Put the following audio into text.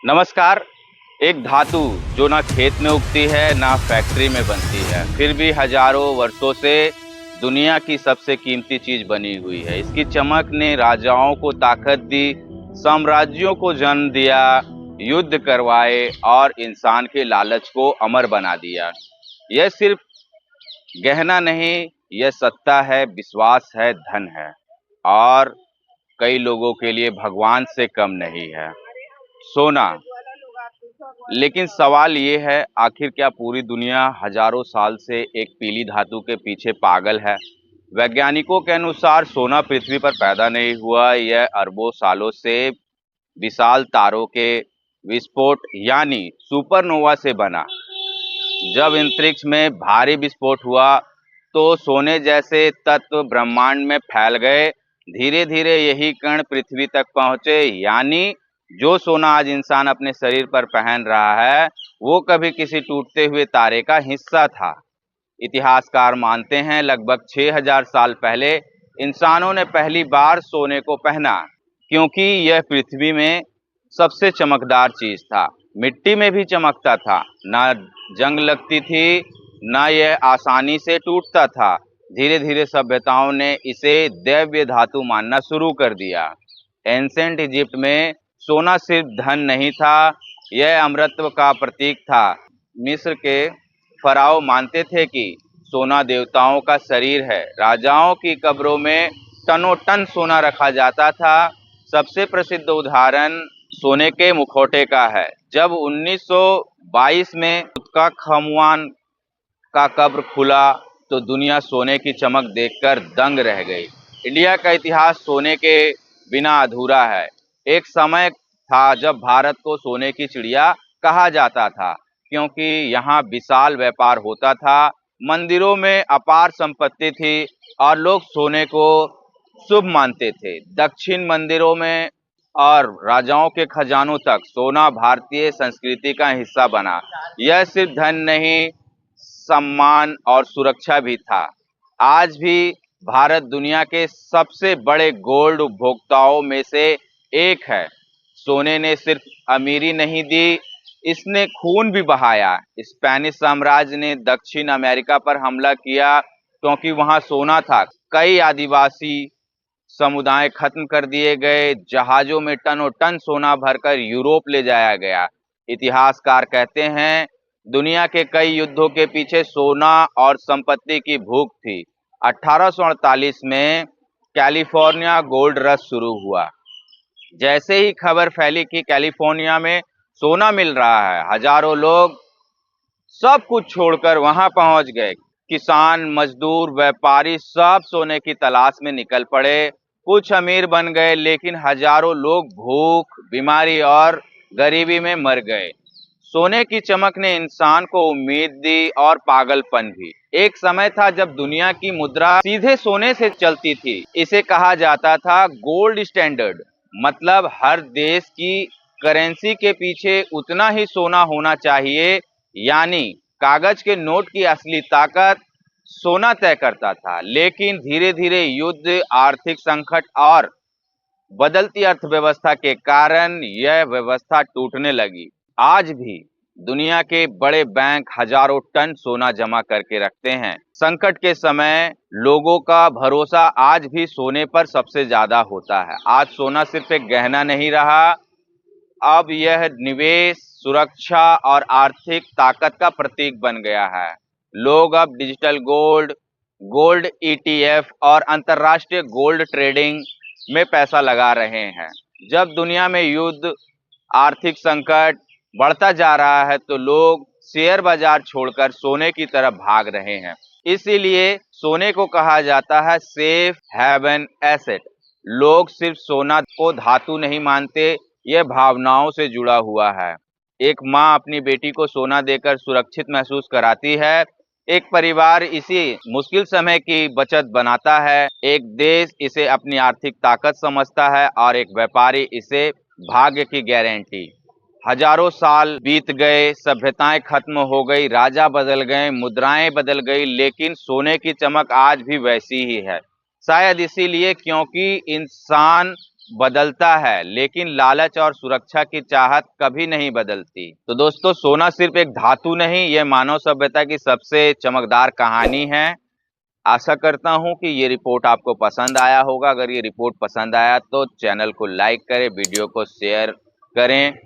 नमस्कार। एक धातु जो ना खेत में उगती है ना फैक्ट्री में बनती है, फिर भी हजारों वर्षों से दुनिया की सबसे कीमती चीज बनी हुई है। इसकी चमक ने राजाओं को ताकत दी, साम्राज्यों को जन्म दिया, युद्ध करवाए और इंसान के लालच को अमर बना दिया। यह सिर्फ गहना नहीं, यह सत्ता है, विश्वास है, धन है और कई लोगों के लिए भगवान से कम नहीं है। सोना। लेकिन सवाल ये है, आखिर क्या पूरी दुनिया हजारों साल से एक पीली धातु के पीछे पागल है? वैज्ञानिकों के अनुसार सोना पृथ्वी पर पैदा नहीं हुआ, यह अरबों सालों से विशाल तारों के विस्फोट यानी सुपरनोवा से बना। जब अंतरिक्ष में भारी विस्फोट हुआ तो सोने जैसे तत्व ब्रह्मांड में फैल गए। धीरे धीरे यही कण पृथ्वी तक पहुंचे, यानी जो सोना आज इंसान अपने शरीर पर पहन रहा है वो कभी किसी टूटते हुए तारे का हिस्सा था। इतिहासकार मानते हैं लगभग 6000 साल पहले इंसानों ने पहली बार सोने को पहना, क्योंकि यह पृथ्वी में सबसे चमकदार चीज था। मिट्टी में भी चमकता था, ना जंग लगती थी, ना यह आसानी से टूटता था। धीरे धीरे सभ्यताओं ने इसे दैवीय धातु मानना शुरू कर दिया। एंसेंट इजिप्ट में सोना सिर्फ धन नहीं था, यह अमरत्व का प्रतीक था। मिस्र के फराओ मानते थे कि सोना देवताओं का शरीर है। राजाओं की कब्रों में टनों टन सोना रखा जाता था। सबसे प्रसिद्ध उदाहरण सोने के मुखौटे का है। जब 1922 में तुतनखामुन का कब्र खुला तो दुनिया सोने की चमक देखकर दंग रह गई। इंडिया का इतिहास सोने के बिना अधूरा है। एक समय था जब भारत को सोने की चिड़िया कहा जाता था, क्योंकि यहाँ विशाल व्यापार होता था, मंदिरों में अपार संपत्ति थी और लोग सोने को शुभ मानते थे। दक्षिण मंदिरों में और राजाओं के खजानों तक सोना भारतीय संस्कृति का हिस्सा बना। यह सिर्फ धन नहीं, सम्मान और सुरक्षा भी था। आज भी भारत दुनिया के सबसे बड़े गोल्ड उपभोक्ताओं में से एक है। सोने ने सिर्फ अमीरी नहीं दी, इसने खून भी बहाया। स्पेनिश साम्राज्य ने दक्षिण अमेरिका पर हमला किया क्योंकि वहां सोना था। कई आदिवासी समुदाय खत्म कर दिए गए। जहाजों में टनों टन सोना भरकर यूरोप ले जाया गया। इतिहासकार कहते हैं दुनिया के कई युद्धों के पीछे सोना और संपत्ति की भूख थी। 1848 में कैलिफोर्निया गोल्ड रश शुरू हुआ। जैसे ही खबर फैली कि कैलिफोर्निया में सोना मिल रहा है, हजारों लोग सब कुछ छोड़कर वहां पहुंच गए। किसान, मजदूर, व्यापारी सब सोने की तलाश में निकल पड़े। कुछ अमीर बन गए, लेकिन हजारों लोग भूख, बीमारी और गरीबी में मर गए। सोने की चमक ने इंसान को उम्मीद दी और पागलपन भी। एक समय था जब दुनिया की मुद्रा सीधे सोने से चलती थी। इसे कहा जाता था गोल्ड स्टैंडर्ड, मतलब हर देश की करेंसी के पीछे उतना ही सोना होना चाहिए। यानी कागज के नोट की असली ताकत सोना तय करता था। लेकिन धीरे धीरे युद्ध, आर्थिक संकट और बदलती अर्थव्यवस्था के कारण यह व्यवस्था टूटने लगी। आज भी दुनिया के बड़े बैंक हजारों टन सोना जमा करके रखते हैं। संकट के समय लोगों का भरोसा आज भी सोने पर सबसे ज्यादा होता है। आज सोना सिर्फ एक गहना नहीं रहा, अब यह निवेश, सुरक्षा और आर्थिक ताकत का प्रतीक बन गया है। लोग अब डिजिटल गोल्ड, गोल्ड ईटीएफ और अंतर्राष्ट्रीय गोल्ड ट्रेडिंग में पैसा लगा रहे हैं। जब दुनिया में युद्ध, आर्थिक संकट बढ़ता जा रहा है तो लोग शेयर बाजार छोड़कर सोने की तरफ भाग रहे हैं। इसीलिए सोने को कहा जाता है सेफ हेवन एसेट। लोग सिर्फ सोना को धातु नहीं मानते, यह भावनाओं से जुड़ा हुआ है। एक माँ अपनी बेटी को सोना देकर सुरक्षित महसूस कराती है। एक परिवार इसी मुश्किल समय की बचत बनाता है। एक देश इसे अपनी आर्थिक ताकत समझता है और एक व्यापारी इसे भाग्य की गारंटी। हजारों साल बीत गए, सभ्यताएं खत्म हो गई, राजा बदल गए, मुद्राएं बदल गई, लेकिन सोने की चमक आज भी वैसी ही है। शायद इसीलिए क्योंकि इंसान बदलता है, लेकिन लालच और सुरक्षा की चाहत कभी नहीं बदलती। तो दोस्तों, सोना सिर्फ एक धातु नहीं, यह मानव सभ्यता की सबसे चमकदार कहानी है। आशा करता हूं कि ये रिपोर्ट आपको पसंद आया होगा। अगर ये रिपोर्ट पसंद आया तो चैनल को लाइक करें, वीडियो को शेयर करें।